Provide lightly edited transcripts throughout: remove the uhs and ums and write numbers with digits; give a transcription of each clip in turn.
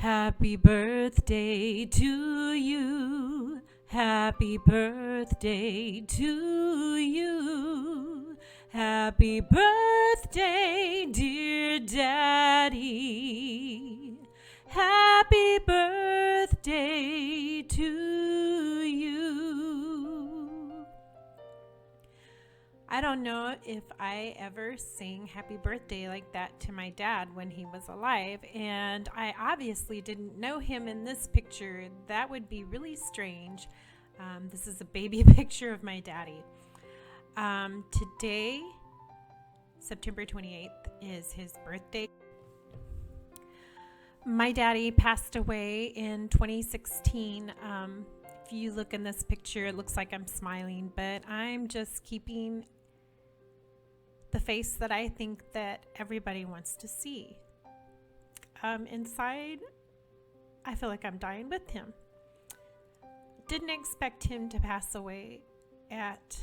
Happy birthday to you. Happy birthday to you. Happy birthday, dear Daddy. Happy birthday to you. I don't know if I ever sang happy birthday like that to my dad when he was alive, and I obviously didn't know him in this picture. That would be really strange. This is a baby picture of my daddy. Today, September 28th, is his birthday. My daddy passed away in 2016. If you look in this picture, it looks like I'm smiling, but I'm just keeping the face that I think that everybody wants to see. Inside, I feel like I'm dying with him. Didn't expect him to pass away at,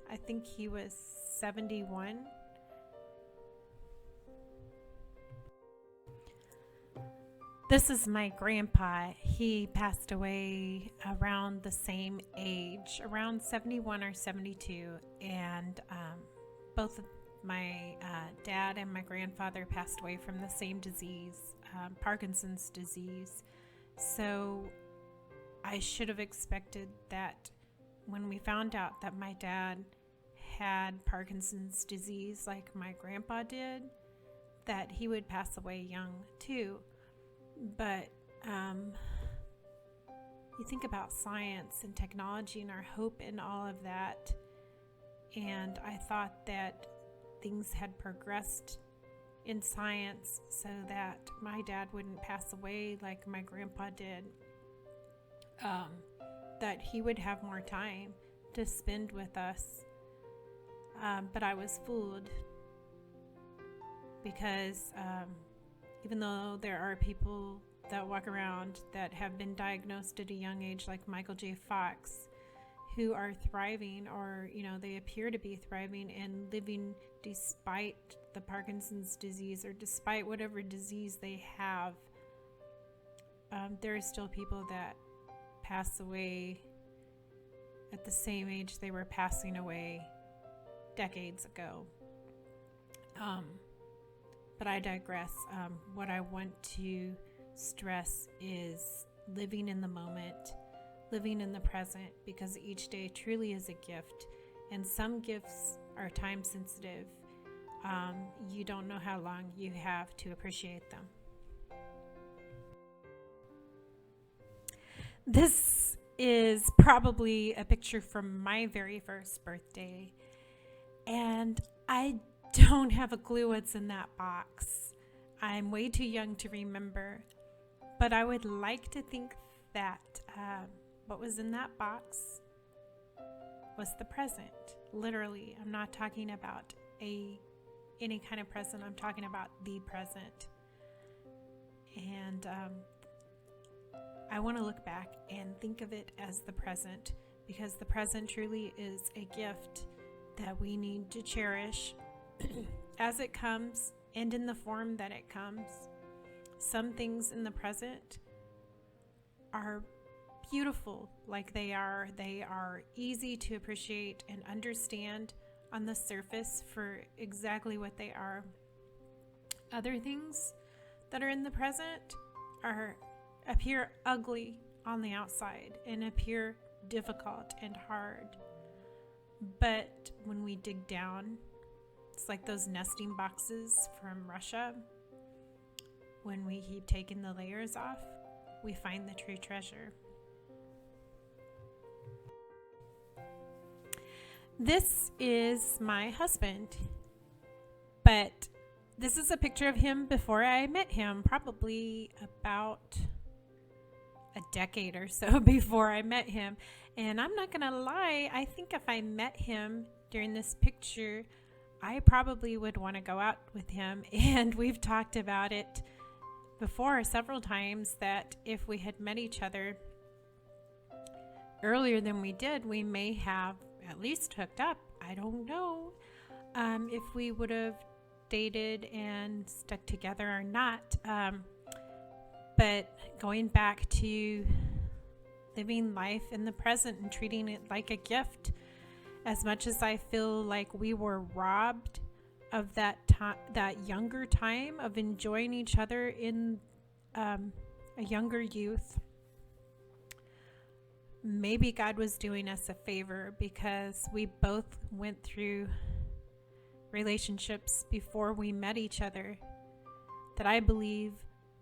I think he was 71. This is my grandpa. He passed away around the same age, around 71 or 72, and both of my dad and my grandfather passed away from the same disease, Parkinson's disease. So I should have expected that when we found out that my dad had Parkinson's disease like my grandpa did, that he would pass away young too. But you think about science and technology and our hope in all of that, and I thought that things had progressed in science so that my dad wouldn't pass away like my grandpa did, that he would have more time to spend with us. But I was fooled because even though there are people that walk around that have been diagnosed at a young age, like Michael J. Fox, who are thriving, or they appear to be thriving and living despite the Parkinson's disease or despite whatever disease they have, there are still people that pass away at the same age they were passing away decades ago. But I digress. What I want to stress is living in the moment, living in the present, because each day truly is a gift, and some gifts are time sensitive. You don't know how long you have to appreciate them. This is probably a picture from my very first birthday, and I don't have a clue what's in that box. I'm way too young to remember, but I would like to think that what was in that box was the present. Literally, I'm not talking about any kind of present. I'm talking about the present. And I want to look back and think of it as the present, because the present truly is a gift that we need to cherish as it comes and in the form that it comes. Some things in the present are beautiful like they are. They are easy to appreciate and understand on the surface for exactly what they are. Other things that are in the present appear ugly on the outside and appear difficult and hard. But when we dig down, it's like those nesting boxes from Russia. When we keep taking the layers off, we find the true treasure. This is my husband, but this is a picture of him before I met him, probably about a decade or so before I met him. And I'm not gonna lie, I think if I met him during this picture, I probably would want to go out with him. And we've talked about it before several times, that if we had met each other earlier than we did, we may have at least hooked up. I don't know if we would have dated and stuck together or not. But going back to living life in the present and treating it like a gift, as much as I feel like we were robbed of that time, that younger time of enjoying each other in a younger youth, maybe God was doing us a favor, because we both went through relationships before we met each other that I believe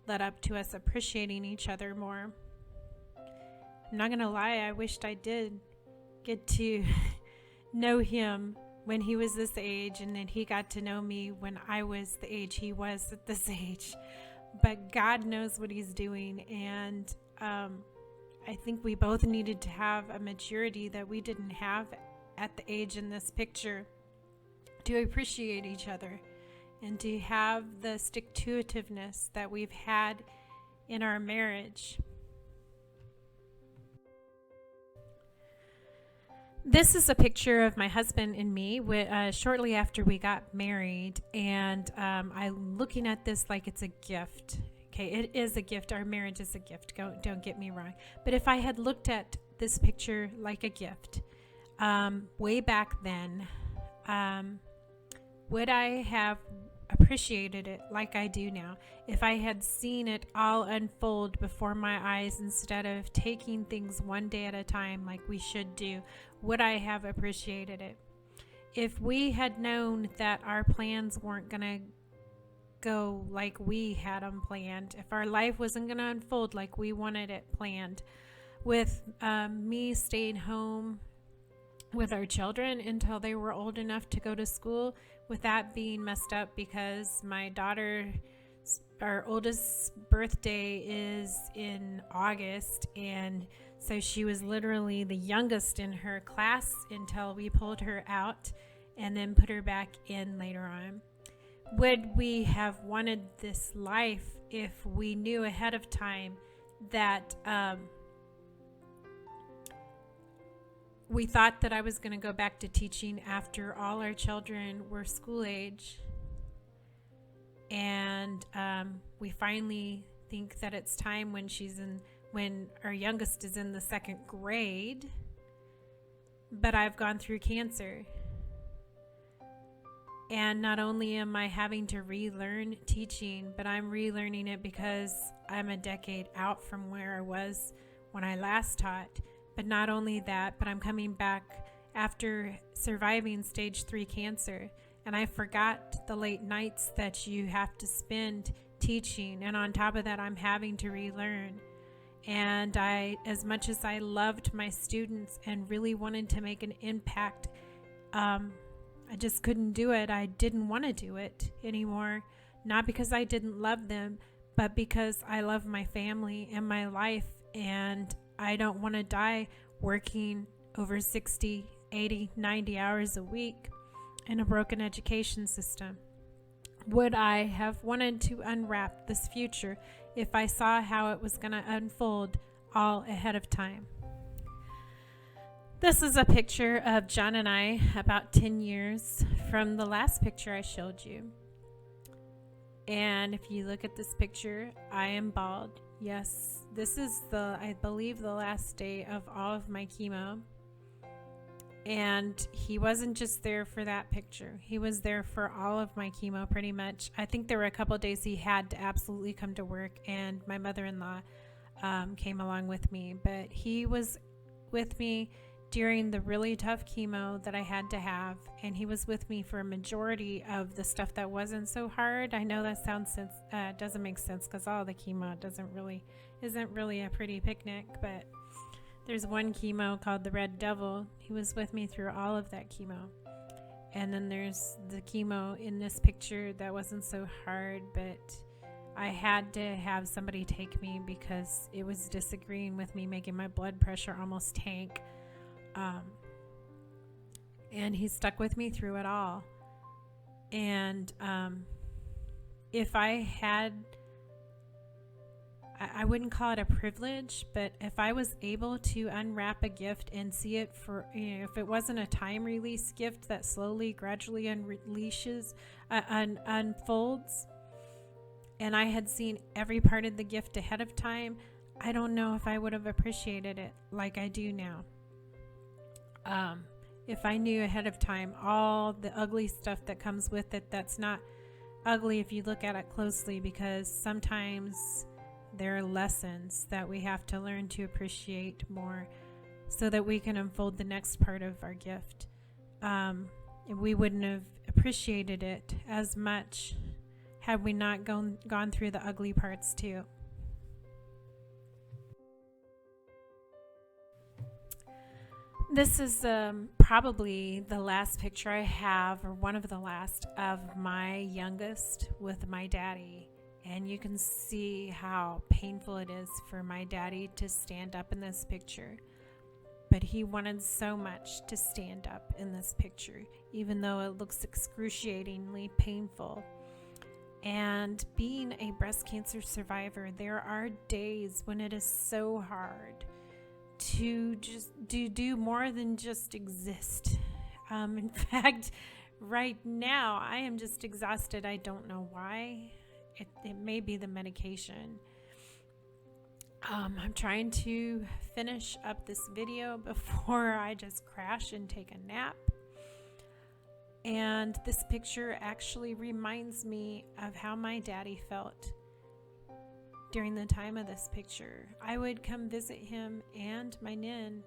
led up to us appreciating each other more. I'm not gonna lie, I wished I did get to know him when he was this age, and then he got to know me when I was the age he was at this age. But God knows what he's doing, and I think we both needed to have a maturity that we didn't have at the age in this picture, to appreciate each other and to have the stick-to-itiveness that we've had in our marriage. This is a picture of my husband and me shortly after we got married, and I'm looking at this like it's a gift. Okay, it is a gift. Our marriage is a gift. Don't get me wrong. But if I had looked at this picture like a gift way back then, would I have appreciated it like I do now? If I had seen it all unfold before my eyes instead of taking things one day at a time like we should do, would I have appreciated it? If we had known that our plans weren't going to go like we had them planned, if our life wasn't going to unfold like we wanted it planned, with me staying home with our children until they were old enough to go to school, with that being messed up because my daughter, our oldest birthday is in August, and so she was literally the youngest in her class until we pulled her out and then put her back in later on. Would we have wanted this life if we knew ahead of time that we thought that I was going to go back to teaching after all our children were school age, and we finally think that it's time when our youngest is in the second grade, but I've gone through cancer. And not only am I having to relearn teaching, but I'm relearning it because I'm a decade out from where I was when I last taught. But not only that, but I'm coming back after surviving stage 3 cancer. And I forgot the late nights that you have to spend teaching. And on top of that, I'm having to relearn. And as much as I loved my students and really wanted to make an impact, I just couldn't do it. I didn't want to do it anymore. Not because I didn't love them, but because I love my family and my life, and I don't want to die working over 60, 80, 90 hours a week in a broken education system. Would I have wanted to unwrap this future if I saw how it was going to unfold all ahead of time? This is a picture of John and I about 10 years from the last picture I showed you. And if you look at this picture, I am bald. Yes, this is I believe the last day of all of my chemo. And he wasn't just there for that picture. He was there for all of my chemo pretty much. I think there were a couple of days he had to absolutely come to work, and my mother-in-law came along with me. But he was with me during the really tough chemo that I had to have, and he was with me for a majority of the stuff that wasn't so hard. I know that doesn't make sense because all the chemo isn't really a pretty picnic, but there's one chemo called the Red Devil. He was with me through all of that chemo. And then there's the chemo in this picture that wasn't so hard, but I had to have somebody take me because it was disagreeing with me, making my blood pressure almost tank. And he stuck with me through it all. And if I had, I wouldn't call it a privilege, but if I was able to unwrap a gift and see it for, if it wasn't a time release gift that slowly, gradually unfolds, and I had seen every part of the gift ahead of time, I don't know if I would have appreciated it like I do now. If I knew ahead of time all the ugly stuff that comes with it, that's not ugly if you look at it closely, because sometimes there are lessons that we have to learn to appreciate more so that we can unfold the next part of our gift. We wouldn't have appreciated it as much had we not gone through the ugly parts too. This is probably the last picture I have, or one of the last, of my youngest with my daddy. And you can see how painful it is for my daddy to stand up in this picture. But he wanted so much to stand up in this picture, even though it looks excruciatingly painful. And being a breast cancer survivor, there are days when it is so hard to just do more than just exist. In fact, right now I am just exhausted. I don't know why. It may be the medication. I'm trying to finish up this video before I just crash and take a nap. And this picture actually reminds me of how my daddy felt during the time of this picture. I would come visit him and my nin,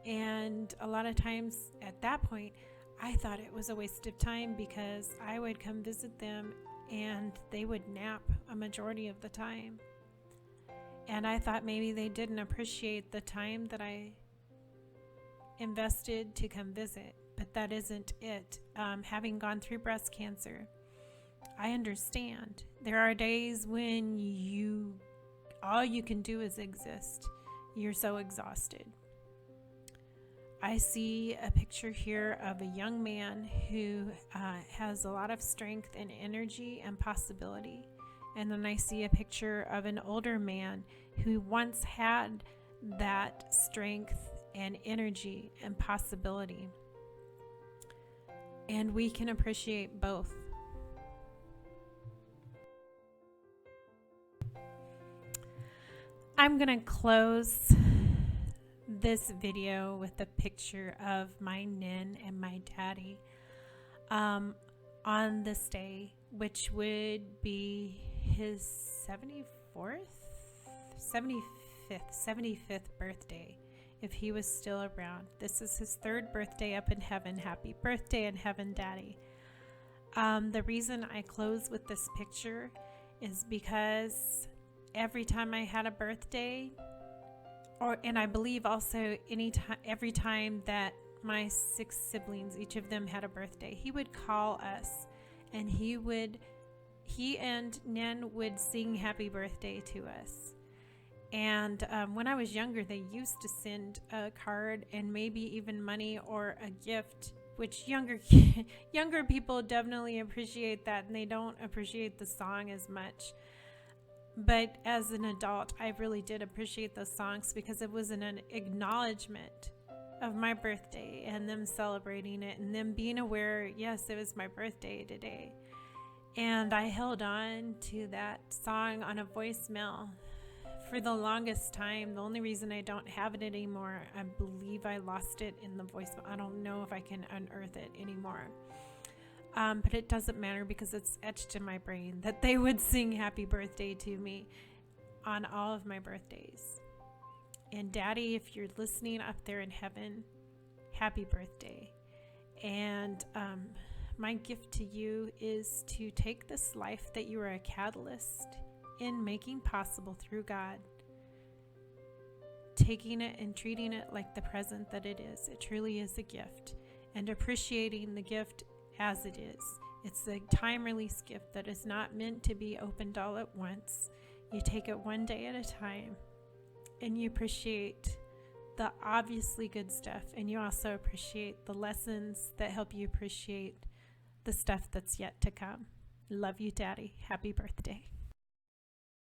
and a lot of times at that point I thought it was a waste of time, because I would come visit them and they would nap a majority of the time, and I thought maybe they didn't appreciate the time that I invested to come visit. But that isn't it. Having gone through breast cancer, I understand. There are days when all you can do is exist. You're so exhausted. I see a picture here of a young man who has a lot of strength and energy and possibility. And then I see a picture of an older man who once had that strength and energy and possibility. And we can appreciate both. I'm going to close this video with a picture of my nin and my daddy on this day, which would be his 75th birthday, if he was still around. This is his third birthday up in heaven. Happy birthday in heaven, Daddy. The reason I close with this picture is because every time I had a birthday, and I believe also every time that my 6 siblings, each of them had a birthday, he would call us, and he and Nen would sing happy birthday to us. And when I was younger, they used to send a card and maybe even money or a gift, which younger people definitely appreciate that, and they don't appreciate the song as much. But as an adult, I really did appreciate those songs, because it was an acknowledgement of my birthday and them celebrating it and them being aware, yes, it was my birthday today. And I held on to that song on a voicemail for the longest time. The only reason I don't have it anymore, I believe I lost it in the voicemail. I don't know if I can unearth it anymore. But it doesn't matter, because it's etched in my brain that they would sing happy birthday to me on all of my birthdays. And Daddy, if you're listening up there in heaven, happy birthday. And my gift to you is to take this life that you are a catalyst in making possible through God, taking it and treating it like the present that it is. It truly is a gift, and appreciating the gift as it is. It's a time release gift that is not meant to be opened all at once. You take it one day at a time, and you appreciate the obviously good stuff, and you also appreciate the lessons that help you appreciate the stuff that's yet to come. Love you, Daddy. Happy birthday.